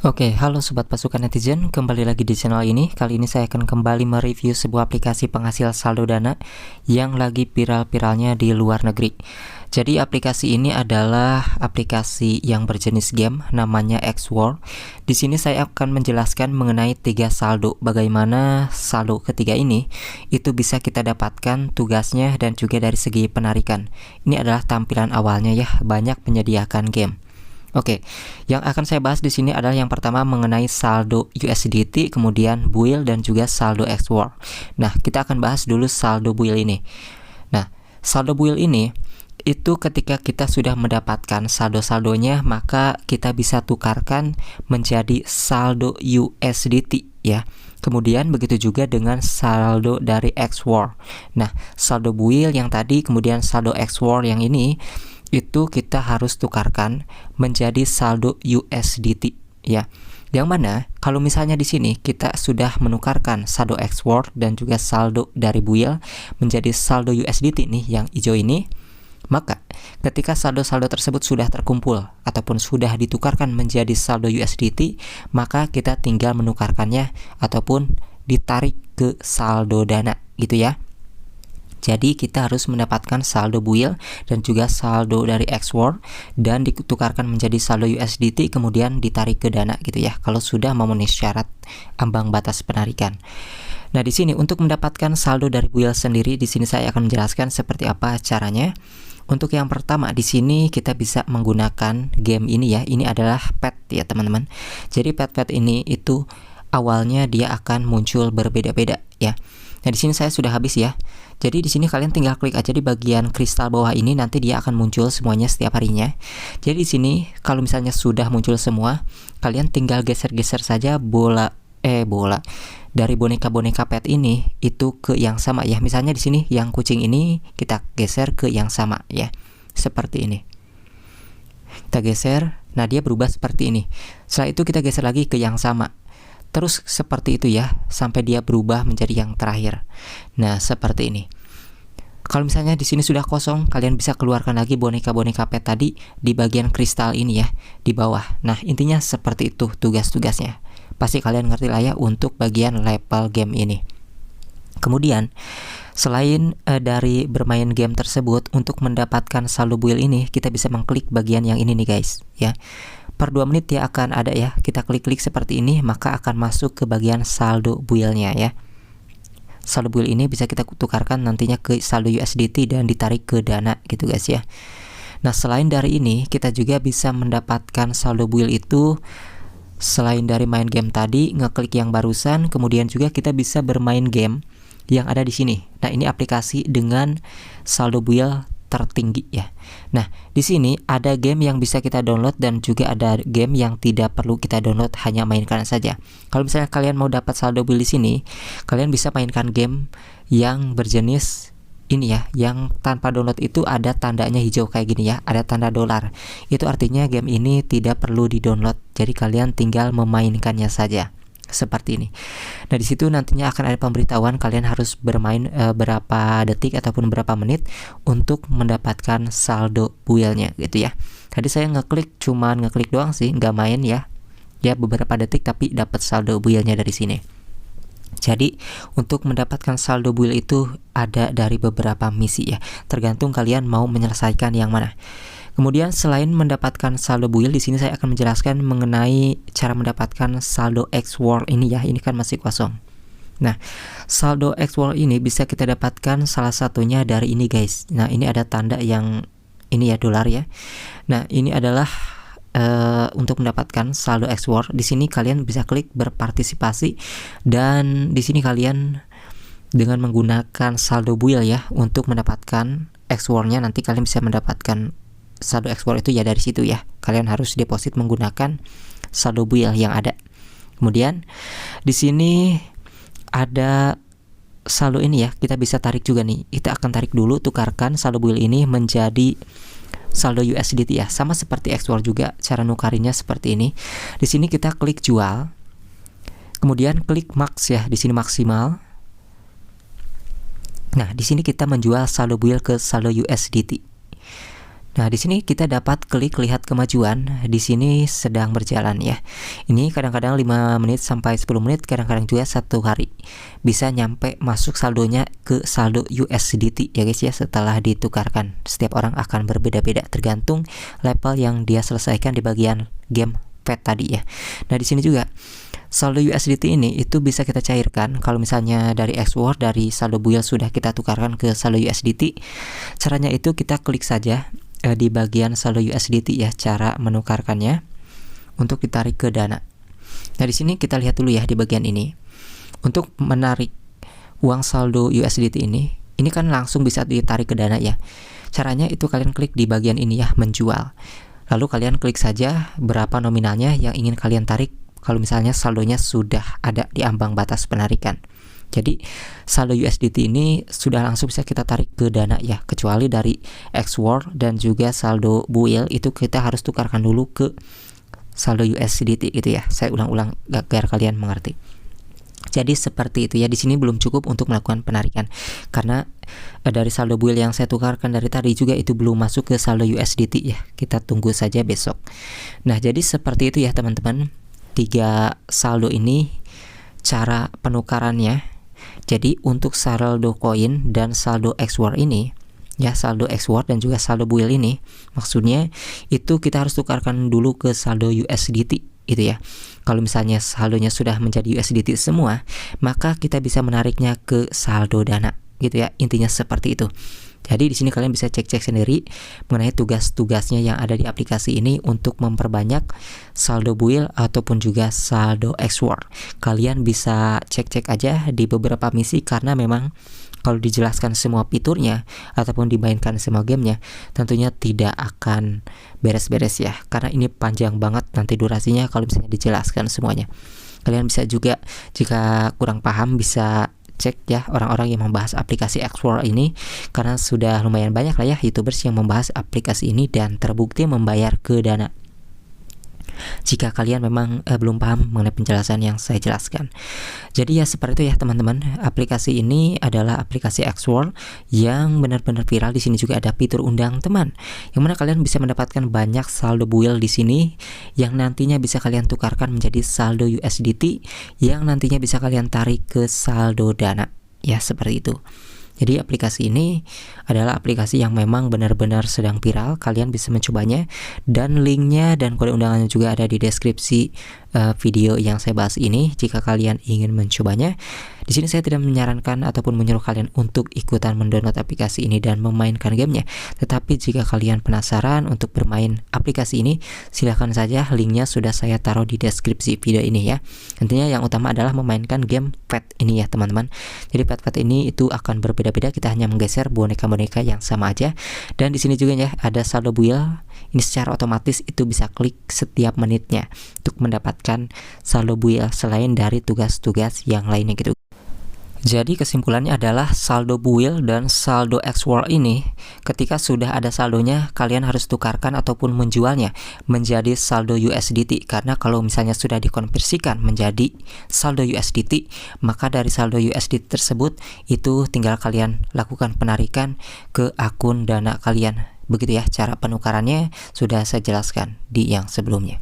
Oke, halo sobat pasukan netizen, kembali lagi di channel ini. Kali ini saya akan kembali mereview sebuah aplikasi penghasil saldo dana yang lagi viral-viralnya di luar negeri. Jadi aplikasi ini adalah aplikasi yang berjenis game, namanya Xworld. Di sini saya akan menjelaskan mengenai 3 saldo. Bagaimana saldo ketiga ini itu bisa kita dapatkan tugasnya dan juga dari segi penarikan. Ini adalah tampilan awalnya ya, banyak menyediakan game. Oke, yang akan saya bahas di sini adalah yang pertama mengenai saldo USDT, kemudian build dan juga saldo Xworld. Nah, kita akan bahas dulu saldo build ini. Nah, saldo build ini itu ketika kita sudah mendapatkan saldo-saldonya, maka kita bisa tukarkan menjadi saldo USDT ya. Kemudian begitu juga dengan saldo dari Xworld. Nah, saldo build yang tadi, kemudian saldo Xworld yang ini itu kita harus tukarkan menjadi saldo USDT ya. Yang mana kalau misalnya di sini kita sudah menukarkan saldo Xworld dan juga saldo dari build menjadi saldo USDT nih yang hijau ini, maka ketika saldo-saldo tersebut sudah terkumpul ataupun sudah ditukarkan menjadi saldo USDT, maka kita tinggal menukarkannya ataupun ditarik ke saldo dana gitu ya. Jadi kita harus mendapatkan saldo build dan juga saldo dari Xworld dan ditukarkan menjadi saldo USDT kemudian ditarik ke dana gitu ya, kalau sudah memenuhi syarat ambang batas penarikan. Nah, di sini untuk mendapatkan saldo dari build sendiri, di sini saya akan menjelaskan seperti apa caranya. Untuk yang pertama di sini kita bisa menggunakan game ini ya. Ini adalah pet ya teman-teman. Jadi pet ini itu awalnya dia akan muncul berbeda-beda ya. Nah, di sini saya sudah habis ya. Jadi di sini kalian tinggal klik aja di bagian kristal bawah ini, nanti dia akan muncul semuanya setiap harinya. Jadi di sini kalau misalnya sudah muncul semua, kalian tinggal geser-geser saja bola dari boneka-boneka pet ini itu ke yang sama ya. Misalnya di sini yang kucing ini kita geser ke yang sama ya. Seperti ini. Kita geser, nah dia berubah seperti ini. Setelah itu kita geser lagi ke yang sama. Terus seperti itu ya, sampai dia berubah menjadi yang terakhir. Nah, seperti ini. Kalau misalnya di sini sudah kosong, kalian bisa keluarkan lagi boneka-boneka pet tadi di bagian kristal ini ya, di bawah. Nah, intinya seperti itu tugas-tugasnya. Pasti kalian ngerti lah ya untuk bagian level game ini. Kemudian, selain dari bermain game tersebut, untuk mendapatkan saldo build ini, kita bisa mengklik bagian yang ini nih guys ya. Per 2 menit dia akan ada ya, kita klik-klik seperti ini, maka akan masuk ke bagian saldo build-nya ya. Saldo build ini bisa kita tukarkan nantinya ke saldo USDT dan ditarik ke dana gitu guys ya. Nah, selain dari ini, kita juga bisa mendapatkan saldo build itu selain dari main game tadi, ngeklik yang barusan, kemudian juga kita bisa bermain game yang ada di sini. Nah, ini aplikasi dengan saldo build tertinggi ya. Nah, di sini ada game yang bisa kita download dan juga ada game yang tidak perlu kita download, hanya mainkan saja. Kalau misalnya kalian mau dapat saldo build di sini, kalian bisa mainkan game yang berjenis ini ya, yang tanpa download itu ada tandanya hijau kayak gini ya, ada tanda dolar. Itu artinya game ini tidak perlu di-download. Jadi kalian tinggal memainkannya saja. Seperti ini. Nah, di situ nantinya akan ada pemberitahuan kalian harus bermain berapa detik ataupun berapa menit untuk mendapatkan saldo build-nya gitu ya. Tadi saya cuman ngeklik doang sih, nggak main ya. Ya beberapa detik tapi dapat saldo build-nya dari sini. Jadi untuk mendapatkan saldo build itu ada dari beberapa misi ya. Tergantung kalian mau menyelesaikan yang mana. Kemudian selain mendapatkan saldo build, di sini saya akan menjelaskan mengenai cara mendapatkan saldo Xworld ini ya. Ini kan masih kosong. Nah, saldo Xworld ini bisa kita dapatkan salah satunya dari ini guys. Nah, ini ada tanda yang ini ya, dolar ya. Nah, ini adalah untuk mendapatkan saldo Xworld. Di sini kalian bisa klik berpartisipasi dan di sini kalian dengan menggunakan saldo build ya untuk mendapatkan Xworld-nya, nanti kalian bisa mendapatkan saldo Xworld itu ya dari situ ya. Kalian harus deposit menggunakan saldo build yang ada. Kemudian di sini ada saldo ini ya, kita bisa tarik juga nih. Kita akan tarik dulu, tukarkan saldo build ini menjadi saldo USDT ya. Sama seperti Xworld juga, cara nukarinya seperti ini. Di sini kita klik jual. Kemudian klik max ya, di sini maksimal. Nah, di sini kita menjual saldo build ke saldo USDT. Nah, di sini kita dapat klik lihat kemajuan. Di sini sedang berjalan ya. Ini kadang-kadang 5 menit sampai 10 menit, kadang-kadang juga 1 hari. Bisa nyampe masuk saldonya ke saldo USDT ya guys ya, setelah ditukarkan. Setiap orang akan berbeda-beda tergantung level yang dia selesaikan di bagian game pet tadi ya. Nah, di sini juga saldo USDT ini itu bisa kita cairkan kalau misalnya dari X-Word, dari saldo build sudah kita tukarkan ke saldo USDT. Caranya itu kita klik saja di bagian saldo USDT ya, cara menukarkannya untuk ditarik ke Dana. Nah, di sini kita lihat dulu ya di bagian ini. Untuk menarik uang saldo USDT ini kan langsung bisa ditarik ke Dana ya. Caranya itu kalian klik di bagian ini ya, menjual. Lalu kalian klik saja berapa nominalnya yang ingin kalian tarik kalau misalnya saldonya sudah ada di ambang batas penarikan. Jadi saldo USDT ini sudah langsung bisa kita tarik ke Dana ya, kecuali dari X-Word dan juga saldo build itu kita harus tukarkan dulu ke saldo USDT gitu ya. Saya ulang-ulang agar kalian mengerti. Jadi seperti itu ya. Di sini belum cukup untuk melakukan penarikan karena dari saldo build yang saya tukarkan dari tadi juga itu belum masuk ke saldo USDT ya. Kita tunggu saja besok. Nah, jadi seperti itu ya teman-teman. 3 saldo ini cara penukarannya. Jadi untuk saldo koin dan saldo X-Word ini ya, saldo X-Word dan juga saldo build ini maksudnya itu kita harus tukarkan dulu ke saldo USDT gitu ya. Kalau misalnya saldonya sudah menjadi USDT semua, maka kita bisa menariknya ke saldo Dana gitu ya. Intinya seperti itu. Jadi di sini kalian bisa cek-cek sendiri mengenai tugas-tugasnya yang ada di aplikasi ini untuk memperbanyak saldo build ataupun juga saldo X-Word. Kalian bisa cek-cek aja di beberapa misi karena memang kalau dijelaskan semua fiturnya ataupun dimainkan semua gamenya tentunya tidak akan beres-beres ya, karena ini panjang banget nanti durasinya kalau misalnya dijelaskan semuanya. Kalian bisa juga jika kurang paham bisa cek ya orang-orang yang membahas aplikasi X-Word ini, karena sudah lumayan banyak lah ya YouTubers yang membahas aplikasi ini dan terbukti membayar ke Dana. Jika kalian memang belum paham mengenai penjelasan yang saya jelaskan. Jadi ya seperti itu ya teman-teman. Aplikasi ini adalah aplikasi X-Word yang benar-benar viral. Di sini juga ada fitur undang teman, yang mana kalian bisa mendapatkan banyak saldo build di sini yang nantinya bisa kalian tukarkan menjadi saldo USDT yang nantinya bisa kalian tarik ke saldo Dana. Ya seperti itu. Jadi aplikasi ini adalah aplikasi yang memang benar-benar sedang viral. Kalian bisa mencobanya dan linknya dan kode undangannya juga ada di deskripsi video yang saya bahas ini. Jika kalian ingin mencobanya, di sini saya tidak menyarankan ataupun menyuruh kalian untuk ikutan mendownload aplikasi ini dan memainkan gamenya. Tetapi jika kalian penasaran untuk bermain aplikasi ini, silahkan saja, linknya sudah saya taruh di deskripsi video ini ya. Intinya yang utama adalah memainkan game pet ini ya teman-teman. Jadi pet ini itu akan berbeda-beda, kita hanya menggeser boneka-boneka yang sama aja. Dan di sini juga ya ada saldo build. Ini secara otomatis itu bisa klik setiap menitnya untuk mendapatkan saldo build selain dari tugas-tugas yang lainnya gitu. Jadi kesimpulannya adalah saldo build dan saldo X-Word ini ketika sudah ada saldonya kalian harus tukarkan ataupun menjualnya menjadi saldo USDT, karena kalau misalnya sudah dikonversikan menjadi saldo USDT maka dari saldo USDT tersebut itu tinggal kalian lakukan penarikan ke akun Dana kalian. Begitu ya cara penukarannya, sudah saya jelaskan di yang sebelumnya.